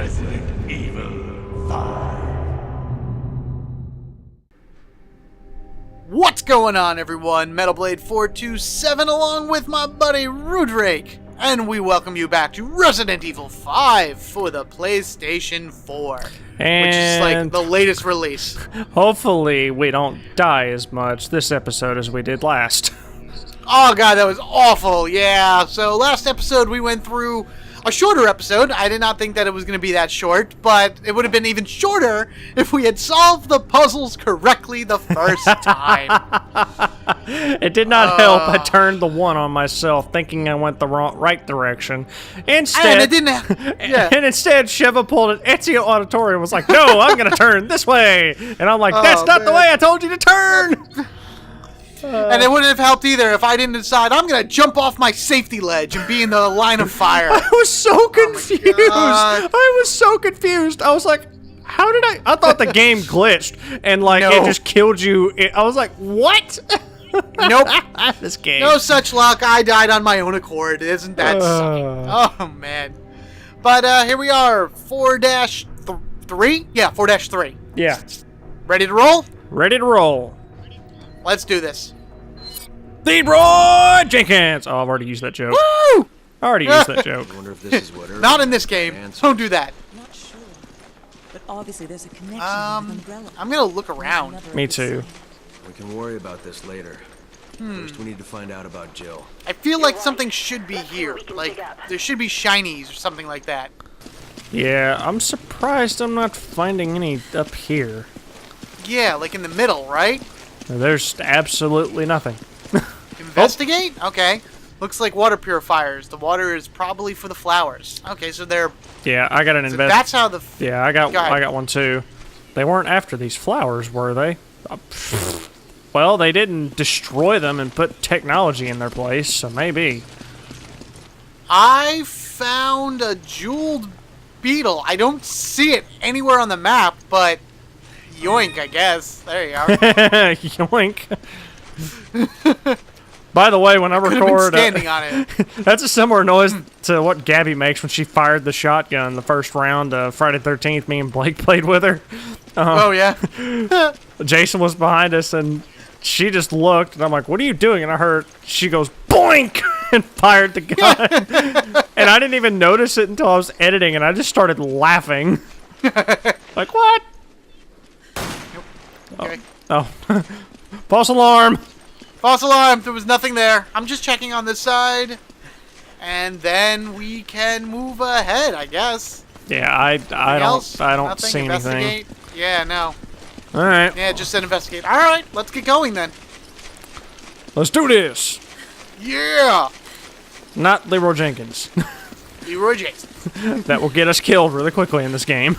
Resident Evil 5. What's going on, everyone? MetalBlade427 along with my buddy Rudrake, and we welcome you back to Resident Evil 5 for the PlayStation 4, which is like the latest release. Hopefully we don't die as much this episode as we did last. Oh god, that was awful, yeah. So last episode we went through a shorter episode. I did not think that it was going to be that short, but it would have been even shorter if we had solved the puzzles correctly the first time. It did not help. I turned the 1 on myself, thinking I went the right direction. Instead, and it didn't. Yeah. And instead, Sheva pulled an Ezio Auditorio and was like, "No, I'm going to turn this way." And I'm like, "That's not the way I told you to turn." And it wouldn't have helped either if I didn't decide I'm going to jump off my safety ledge and be in the line of fire. I was so confused. I was so confused. I was like, how did I thought the game glitched and like it just killed you. I was like, what? Nope. This game. No such luck. I died on my own accord. Isn't that sucky? Oh, man. But here we are. 4-3? Yeah, 4-3. Yeah. Ready to roll? Ready to roll. Let's do this. Leroy Jenkins! Oh, I've already used that joke. Woo! I already used that joke. I wonder if this is what Not in this game. Don't do that. Not sure, but obviously there's a connection with Umbrella. I'm gonna look around. Me too. We can worry about this later. First, we need to find out about Jill. I feel like something should be here. Like, there should be shinies or something like that. Yeah, I'm surprised I'm not finding any up here. Yeah, like in the middle, right? There's absolutely nothing. Investigate? Okay. Looks like water purifiers. The water is probably for the flowers. Okay, so they're... Yeah, I got an So that's how the... Yeah, I got one too. They weren't after these flowers, were they? Well, they didn't destroy them and put technology in their place, so maybe. I found a jeweled beetle. I don't see it anywhere on the map, but... Yoink, I guess. There you are. Yoink. By the way, when I record, standing on it. That's a similar noise to what Gabby makes when she fired the shotgun the first round of Friday 13th. Me and Blake played with her. Oh, yeah? Jason was behind us, and she just looked, and I'm like, what are you doing? And I heard, she goes, boink, and fired the gun. And I didn't even notice it until I was editing, and I just started laughing. Like, what? Okay. Oh. False alarm. False alarm. There was nothing there. I'm just checking on this side. And then we can move ahead, I guess. Yeah, I don't Nothing? see anything. Investigate? Yeah, no. All right. Yeah, just said investigate. All right, let's get going then. Let's do this. Yeah. Not Leroy Jenkins. Leroy Jason. That will get us killed really quickly in this game.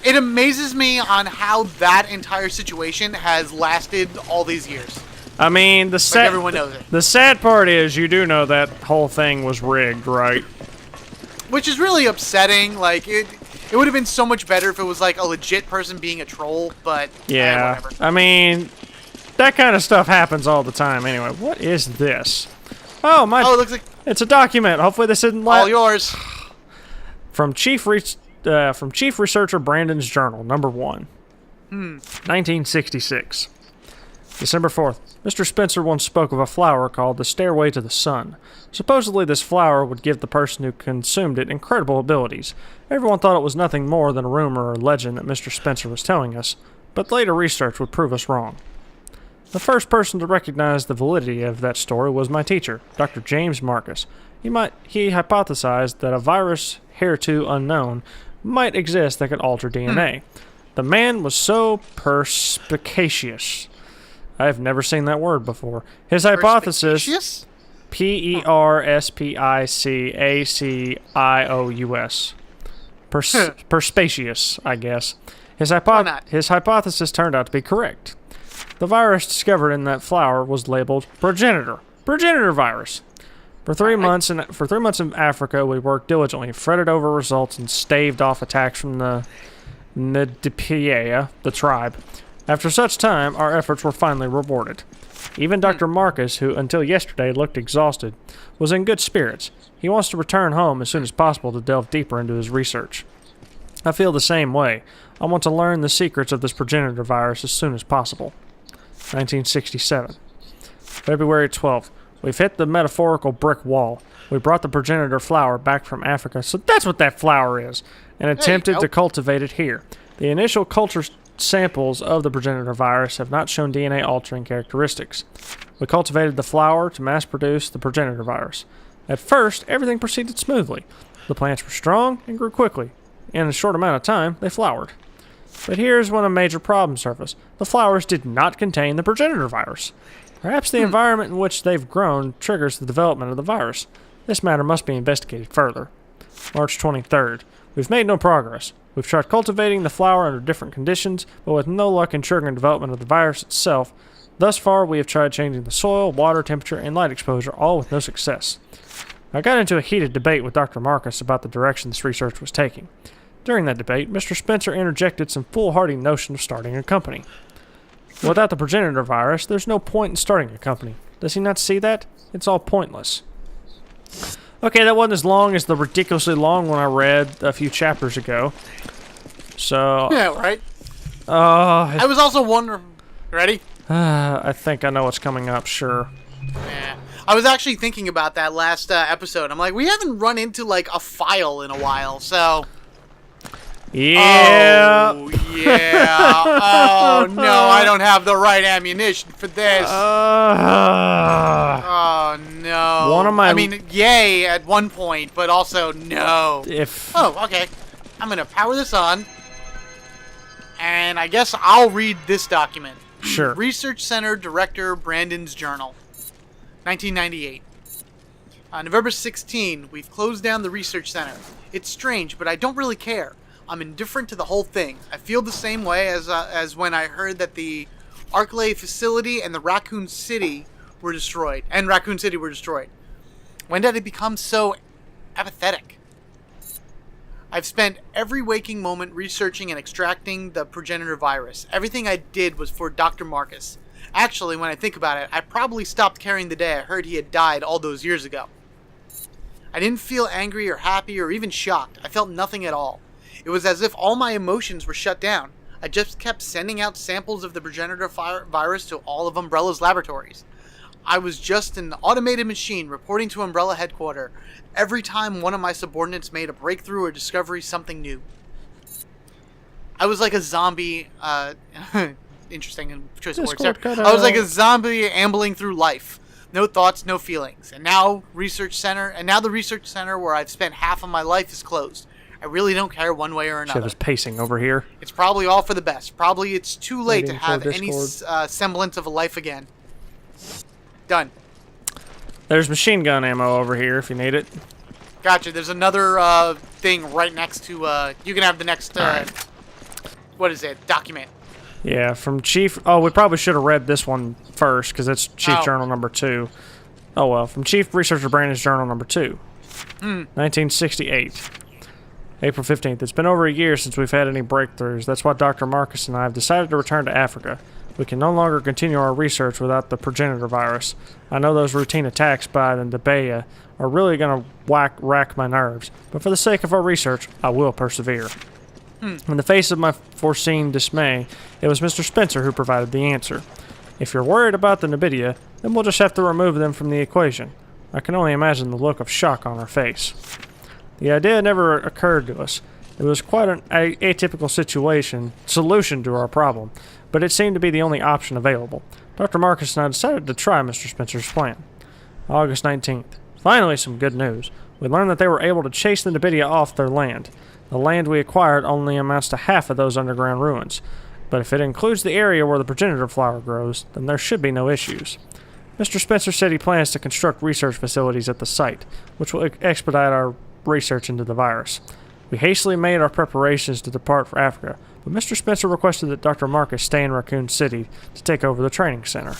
It amazes me on how that entire situation has lasted all these years. I mean, Like everyone knows it. The sad part is you do know that whole thing was rigged, right? Which is really upsetting. Like, it would have been so much better if it was like a legit person being a troll, but yeah. whatever. I mean, that kind of stuff happens all the time anyway. What is this? Oh, my. Oh, it looks like it's a document. Hopefully this isn't all yours. From Chief Researcher Brandon's Journal, number 1. 1966. December 4th. Mr. Spencer once spoke of a flower called the Stairway to the Sun. Supposedly this flower would give the person who consumed it incredible abilities. Everyone thought it was nothing more than a rumor or legend that Mr. Spencer was telling us, but later research would prove us wrong. The first person to recognize the validity of that story was my teacher, Dr. James Marcus. He hypothesized that a virus, hereto unknown, might exist that could alter DNA. The man was so perspicacious. I have never seen that word before. His hypothesis... Perspicacious. Perspacious, I guess. His hypothesis turned out to be correct. The virus discovered in that flower was labeled progenitor virus. For 3 months in Africa, we worked diligently, fretted over results, and staved off attacks from the Ndipiaya, the tribe. After such time, our efforts were finally rewarded. Even Dr. Marcus, who until yesterday looked exhausted, was in good spirits. He wants to return home as soon as possible to delve deeper into his research. I feel the same way. I want to learn the secrets of this progenitor virus as soon as possible. 1967. February 12th. We've hit the metaphorical brick wall. We brought the progenitor flower back from Africa, so that's what that flower is, and attempted to cultivate it here. The initial culture samples of the progenitor virus have not shown DNA-altering characteristics. We cultivated the flower to mass-produce the progenitor virus. At first, everything proceeded smoothly. The plants were strong and grew quickly. In a short amount of time, they flowered. But here's when a major problem surfaced. The flowers did not contain the progenitor virus. Perhaps the environment in which they've grown triggers the development of the virus. This matter must be investigated further. March 23rd. We've made no progress. We've tried cultivating the flower under different conditions, but with no luck in triggering development of the virus itself. Thus far, we have tried changing the soil, water, temperature, and light exposure, all with no success. I got into a heated debate with Dr. Marcus about the direction this research was taking. During that debate, Mr. Spencer interjected some foolhardy notion of starting a company. Without the progenitor virus, there's no point in starting a company. Does he not see that? It's all pointless. Okay, that wasn't as long as the ridiculously long one I read a few chapters ago. So... Yeah, right? I was also wondering... Ready? I think I know what's coming up, sure. Yeah. I was actually thinking about that last episode. I'm like, we haven't run into, like, a file in a while, so... Yeah. Oh, yeah. Oh, no, I don't have the right ammunition for this. Oh, no. One of my... I mean, yay at one point, but also no. If... Oh, okay. I'm going to power this on. And I guess I'll read this document. Sure. Research Center Director Brandon's Journal. 1998. On November 16, we've closed down the research center. It's strange, but I don't really care. I'm indifferent to the whole thing. I feel the same way as when I heard that the Arklay facility and the Raccoon City were destroyed. When did I become so apathetic? I've spent every waking moment researching and extracting the progenitor virus. Everything I did was for Dr. Marcus. Actually, when I think about it, I probably stopped caring the day I heard he had died all those years ago. I didn't feel angry or happy or even shocked. I felt nothing at all. It was as if all my emotions were shut down. I just kept sending out samples of the progenitor virus to all of Umbrella's laboratories. I was just an automated machine reporting to Umbrella headquarters every time one of my subordinates made a breakthrough or discovery something new. I was like a zombie, interesting choice of words there. I was like a zombie ambling through life. No thoughts, no feelings. And now the research center where I've spent half of my life is closed. I really don't care one way or another. Shit is pacing over here. It's probably all for the best. Probably it's too late to have any semblance of a life again. Done. There's machine gun ammo over here if you need it. Gotcha. There's another thing right next to... you can have the next... What is it? Document. Yeah, from Chief... Oh, we probably should have read this one first, because it's Chief Journal number 2. Oh, well. From Chief Researcher Brandon's Journal number 2. 1968. April 15th. It's been over a year since we've had any breakthroughs. That's why Dr. Marcus and I have decided to return to Africa. We can no longer continue our research without the progenitor virus. I know those routine attacks by the Ndebaya are really going to rack my nerves, but for the sake of our research, I will persevere. In the face of my foreseen dismay, it was Mr. Spencer who provided the answer. If you're worried about the Ndebaya, then we'll just have to remove them from the equation. I can only imagine the look of shock on her face. The idea never occurred to us. It was quite an atypical solution to our problem, but it seemed to be the only option available. Dr. Marcus and I decided to try Mr. Spencer's plan. August 19th. Finally, some good news. We learned that they were able to chase the Ndebaya off their land. The land we acquired only amounts to half of those underground ruins, but if it includes the area where the progenitor flower grows, then there should be no issues. Mr. Spencer said he plans to construct research facilities at the site, which will expedite our research into the virus. We hastily made our preparations to depart for Africa, but Mr. Spencer requested that Dr. Marcus stay in Raccoon City to take over the training center.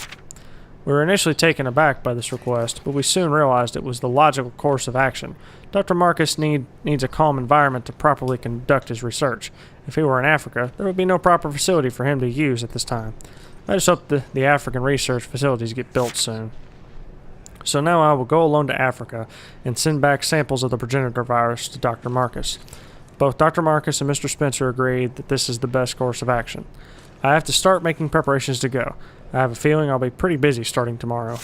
We were initially taken aback by this request, but we soon realized it was the logical course of action. Dr. Marcus needs a calm environment to properly conduct his research. If he were in Africa, there would be no proper facility for him to use at this time. I just hope the African research facilities get built soon. So now I will go alone to Africa and send back samples of the progenitor virus to Dr. Marcus. Both Dr. Marcus and Mr. Spencer agreed that this is the best course of action. I have to start making preparations to go. I have a feeling I'll be pretty busy starting tomorrow.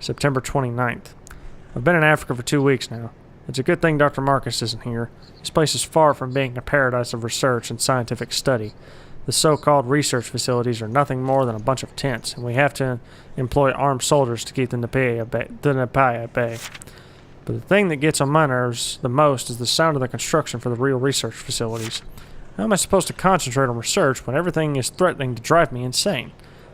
September 29th. I've been in Africa for 2 weeks now. It's a good thing Dr. Marcus isn't here. This place is far from being a paradise of research and scientific study. The so-called research facilities are nothing more than a bunch of tents, and we have to employ armed soldiers to keep the Napai at bay. But the thing that gets on my nerves the most is the sound of the construction for the real research facilities. How am I supposed to concentrate on research when everything is threatening to drive me insane?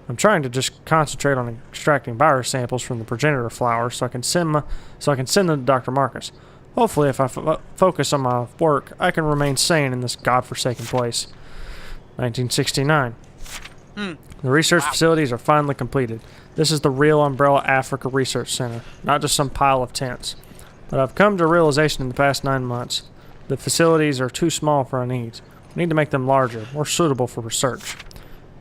I'm trying to just concentrate on extracting virus samples from the progenitor flowers so I can send them to Dr. Marcus. Hopefully, if I focus on my work, I can remain sane in this godforsaken place. 1969. The research facilities are finally completed. This is the real Umbrella Africa Research Center, not just some pile of tents. But I've come to a realization in the past 9 months. The facilities are too small for our needs. We need to make them larger, more suitable for research.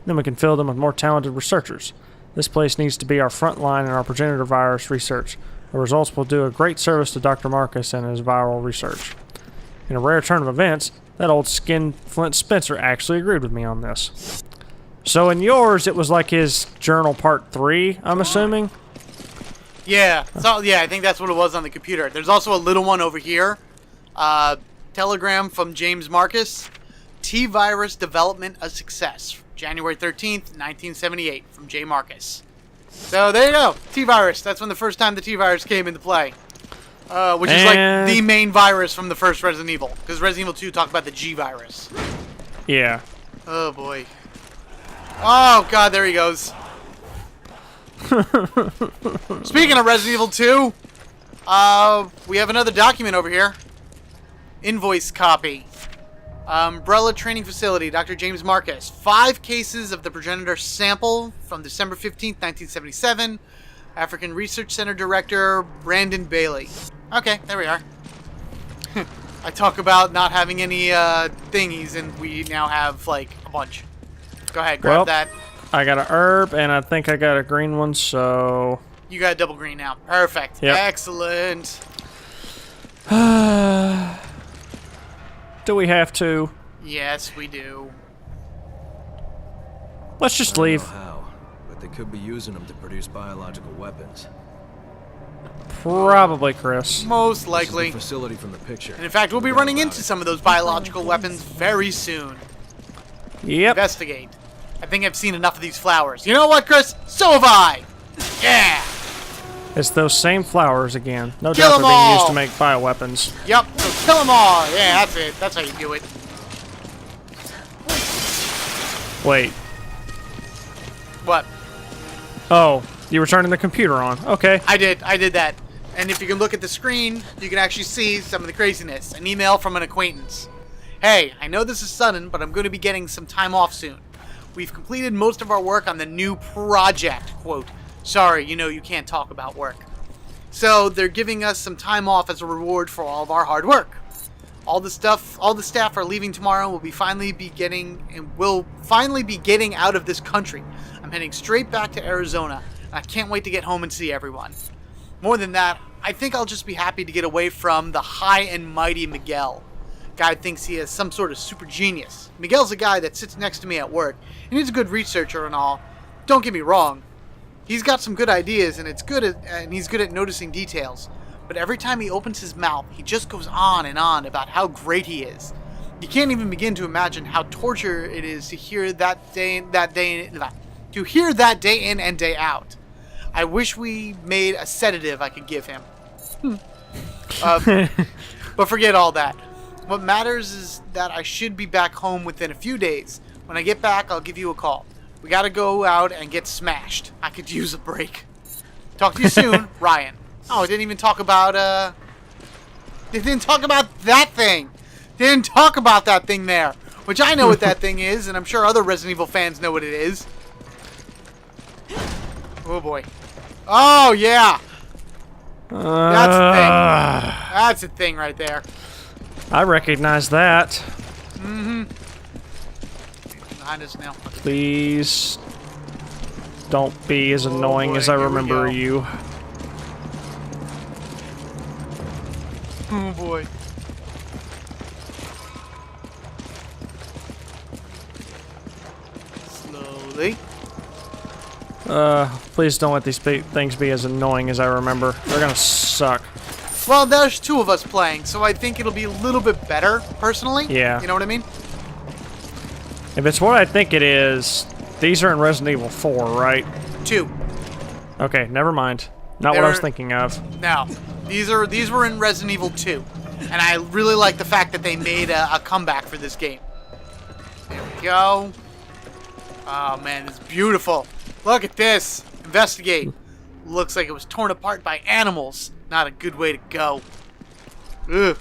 Then we can fill them with more talented researchers. This place needs to be our front line in our progenitor virus research. The results will do a great service to Dr. Marcus and his viral research. In a rare turn of events, that old Flint Spencer actually agreed with me on this. So in yours, it was like his journal part 3, I'm assuming? Yeah. So, yeah, I think that's what it was on the computer. There's also a little one over here. Telegram from James Marcus. T-Virus development a success. January 13th, 1978, from J. Marcus. So there you go. T-Virus. That's when the first time the T-Virus came into play. Which is like the main virus from the first Resident Evil. Because Resident Evil 2 talked about the G-Virus. Yeah. Oh, boy. Oh, God, there he goes. Speaking of Resident Evil 2, we have another document over here. Invoice copy. Umbrella Training Facility, Dr. James Marcus. 5 cases of the progenitor sample from December 15th, 1977. African Research Center Director, Brandon Bailey. Okay, there we are. I talk about not having any thingies, and we now have, like, a bunch. Go ahead, grab that. I got an herb, and I think I got a green one, so... You got a double green now. Perfect. Yep. Excellent. Do we have to? Yes, we do. Let's just leave. I don't know how, but they could be using them to produce biological weapons. Probably, Chris. Most This likely. is the facility from the picture. And in fact, we'll be running into some of those biological weapons very soon. Yep. Investigate. I think I've seen enough of these flowers. You know what, Chris? So have I! Yeah! It's those same flowers again. No Kill doubt they're being them used all! to make bioweapons. Yep, so kill them all! Yeah, that's it. That's how you do it. Wait. What? Oh, you were turning the computer on. Okay. I did that. And if you can look at the screen, you can actually see some of the craziness. An email from an acquaintance. Hey, I know this is sudden, but I'm going to be getting some time off soon. We've completed most of our work on the new project, quote. Sorry, you know you can't talk about work. So they're giving us some time off as a reward for all of our hard work. All the staff are leaving tomorrow. We'll finally be getting out of this country. I'm heading straight back to Arizona. And I can't wait to get home and see everyone. More than that, I think I'll just be happy to get away from the high and mighty Miguel. Guy thinks he is some sort of super genius. Miguel's a guy that sits next to me at work, and he's a good researcher and all. Don't get me wrong. He's got some good ideas, and he's good at noticing details. But every time he opens his mouth, he just goes on and on about how great he is. You can't even begin to imagine how torture it is to hear that day in and day out. I wish we made a sedative I could give him. But forget all that. What matters is that I should be back home within a few days. When I get back, I'll give you a call. We gotta go out and get smashed. I could use a break. Talk to you soon, Ryan. Oh, it didn't even talk about, They didn't talk about that thing. They didn't talk about that thing there. Which I know what that thing is, and I'm sure other Resident Evil fans know what it is. Oh, boy. Oh, yeah. That's a thing. That's a thing right there. I recognize that. Mm-hmm. Behind us now. Please don't be as annoying boy, as I here we remember go. you. Oh boy. Absolutely. Please don't let these things be as annoying as I remember. They're gonna suck. Well, there's 2 of us playing, so I think it'll be a little bit better, personally. Yeah. You know what I mean? If it's what I think it is, these are in Resident Evil 4, right? 2. Okay, never mind. Not what I was thinking of. No, these were in Resident Evil 2, and I really like the fact that they made a comeback for this game. There we go. Oh man, it's beautiful. Look at this. Investigate. Looks like it was torn apart by animals. Not a good way to go. Ugh.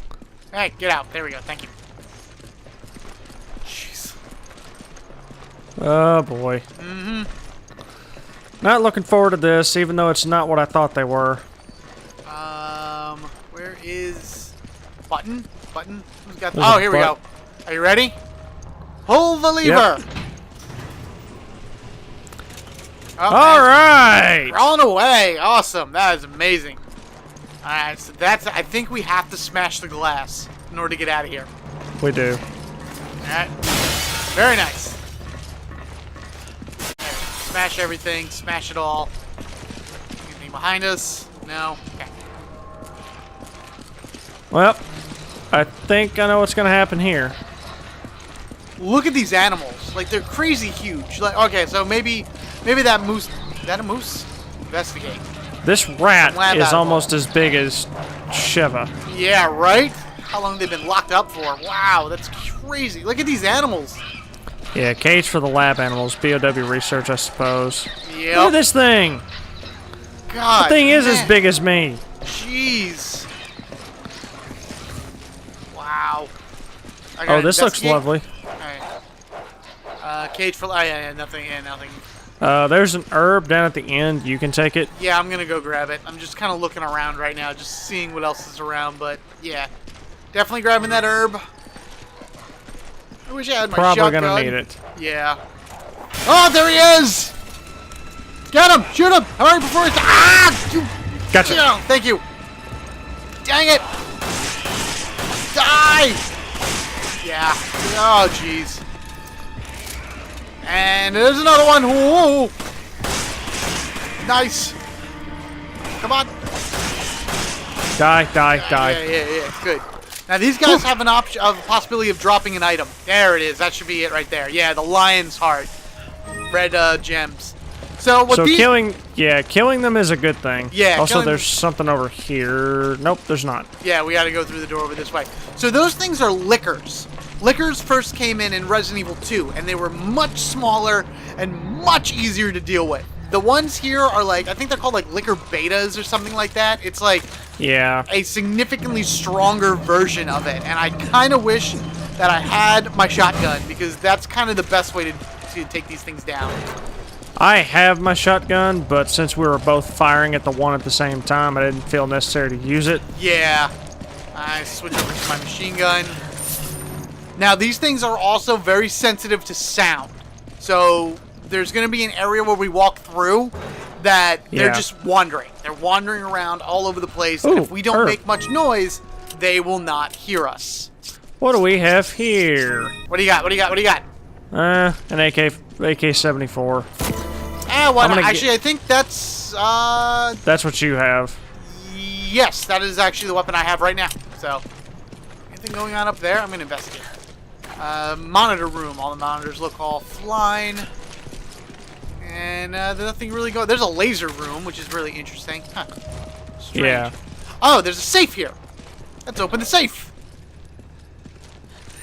Hey, get out. There we go. Thank you. Jeez. Oh boy. Mm-hmm. Not looking forward to this, even though it's not what I thought they were. Where is button? Button? Who's got? There's Oh, a here we go. Are you ready? Pull the lever. Yep. Oh, All right. crawling away. Awesome. That is amazing. All right, so that's. I think we have to smash the glass in order to get out of here. We do. All right. Very nice. Okay, smash everything. Smash it all. Anything behind us? No. Okay. Well, I think I know what's gonna happen here. Look at these animals. Like, they're crazy huge. Like, okay, so maybe that moose. Is that a moose? Investigate. This rat Lab is animal. almost as big as Shiva. Yeah, right? How long they've been locked up for? Wow, that's crazy. Look at these animals. Yeah, cage for the lab animals. BOW research, I suppose. Yep. Look at this thing. God. The thing is as man. big as me. Jeez. Wow. I Oh, gotta this looks investigate. lovely. Alright. Cage for... Oh, yeah, nothing. Yeah, nothing. There's an herb down at the end. You can take it. Yeah, I'm gonna go grab it. I'm just kind of looking around right now, just seeing what else is around, but yeah. Definitely grabbing that herb. I wish I had my Probably shotgun. gonna need it. Yeah. Oh, there he is! Get him! Shoot him! Hurry before it's... Ah! You... Gotcha. Yeah, thank you. Dang it! Die! Yeah. Oh, jeez. And there's another one. Ooh. Nice. Come on. Die, die, die. Yeah. Good. Now these guys have an option of possibility of dropping an item. There it is. That should be it right there. Yeah, the lion's heart, red gems. So what So these? killing them is a good thing. Yeah, Also, killing there's them- something over here. Nope, there's not. Yeah, we got to go through the door over this way. So those things are lickers. Lickers first came in Resident Evil 2, and they were much smaller and much easier to deal with. The ones here are like, I think they're called like liquor betas or something like that. It's like Yeah. a significantly stronger version of it, and I kind of wish that I had my shotgun, because that's kind of the best way to take these things down. I have my shotgun, but since we were both firing at the one at the same time, I didn't feel necessary to use it. Yeah. I switch over to my machine gun. Now, these things are also very sensitive to sound. So, there's going to be an area where we walk through that they're Yeah. just wandering. They're wandering around all over the place, Ooh, and if we don't herb. make much noise, they will not hear us. What do we have here? What do you got? What do you got? What do you got? An AK-74. Ah, what? I'm gonna Actually, I think that's, That's what you have. yes, that is actually the weapon I have right now. So, anything going on up there? I'm going to investigate. Monitor room. All the monitors look offline. And there's nothing really going. There's a laser room, which is really interesting. Huh. Strange. Yeah. Oh, there's a safe here. Let's open the safe.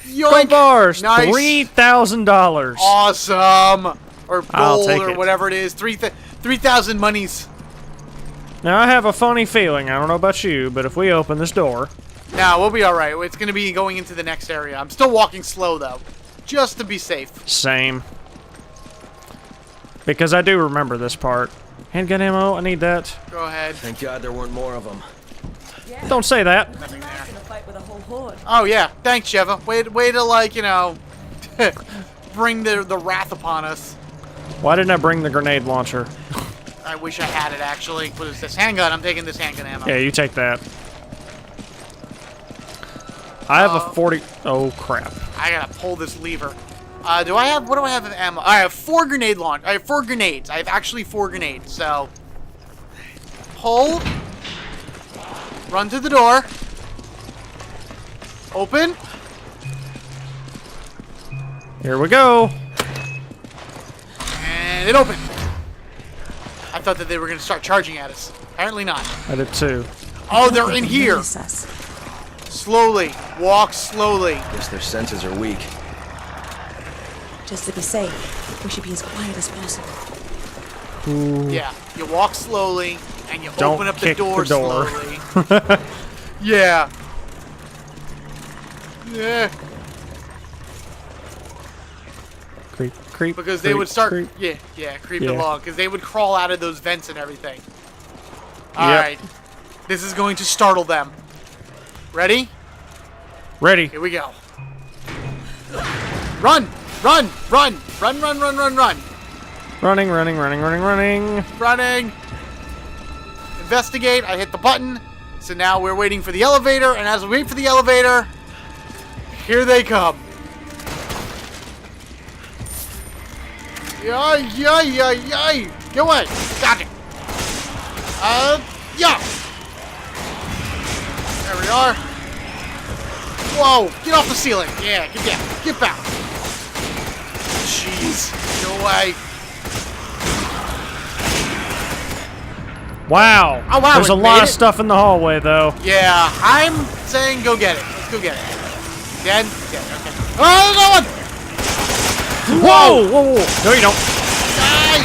Gold Yoink. bars. Nice. $3,000. Awesome. Or I'll gold, take or it. whatever it is. 3,000 monies. Now I have a funny feeling. I don't know about you, but if we open this door, No, we'll be alright. It's going to be going into the next area. I'm still walking slow, though. Just to be safe. same. Because I do remember this part. Handgun ammo. I need that. Go ahead. Thank God there weren't more of them. Yeah. Don't say that. Nothing there. In a fight with a whole horde. Oh, yeah. Thanks, Sheva. Way to, like, you know, bring the wrath upon us. Why didn't I bring the grenade launcher? I wish I had it, actually. What is this? Handgun. I'm taking this handgun ammo. Yeah, you take that. I have a 40... Oh, crap. I gotta pull this lever. Do I have... What do I have of ammo? I have 4 grenade launch. I have 4 grenades. I have actually 4 grenades, so... Pull. Run to the door. Open. Here we go. And it opened. I thought that they were going to start charging at us. Apparently not. I did too. Oh, they're in here. Notice us. Slowly. Walk slowly. Guess their senses are weak. Just to be safe, we should be as quiet as possible. Yeah. You walk slowly, and you Don't open up the kick door, the door. slowly. Yeah. Yeah. Creep, creep. Because they creep, would start... creep. Yeah, creep Yeah. along. Because they would crawl out of those vents and everything. Alright. This is going to startle them. Ready? Ready. Here we go. Run! Run! Run! Run, run, run, run, run! Running, running, running, running, running. Running! Investigate. I hit the button. So now we're waiting for the elevator. And as we wait for the elevator, here they come. Yay, yay, yay, yay! Get away! Gotcha! Yeah! There we are. Whoa! Get off the ceiling! Yeah, get down. Get back. Jeez. Get away. Wow. Oh, wow, There's it a lot made of it? stuff in the hallway, though. Yeah, I'm saying go get it. Let's go get it. Dead? Dead, okay. Oh, no one! Whoa! Whoa! Whoa! No, you don't. Die!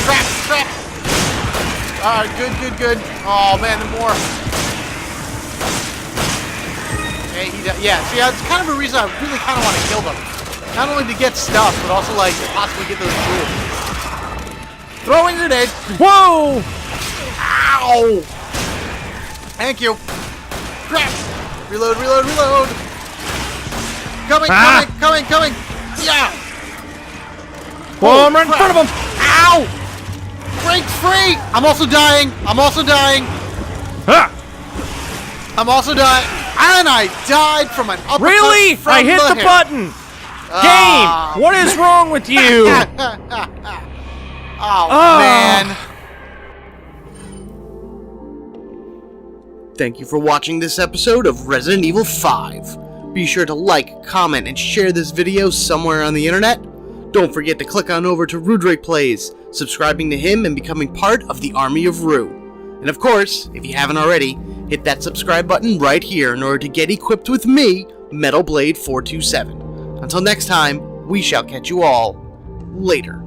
Trap! Trap! Alright, good, good, good. Oh, man, the more. Okay, he died. Yeah, see, that's kind of a reason I really kind of want to kill them. Not only to get stuff, but also, like, to possibly get those jewels. Throwing grenade! Whoa! Ow! Thank you. Crap! Reload, reload, reload! Coming, Ah. coming, coming, coming! Yeah! Whoa, I'm right in front of him! Ow! Break free! I'm also dying! I'm also dying! Ah! I'm also dying! And I died from an uppercut Really? from I hit the hip. button! Ah. Game! What is wrong with you? Oh, Ah. man. Thank you for watching this episode of Resident Evil 5. Be sure to like, comment, and share this video somewhere on the internet. Don't forget to click on over to Rudrake Plays, subscribing to him and becoming part of the Army of Rue. And of course, if you haven't already, hit that subscribe button right here in order to get equipped with me, Metal Blade 427. Until next time, we shall catch you all later.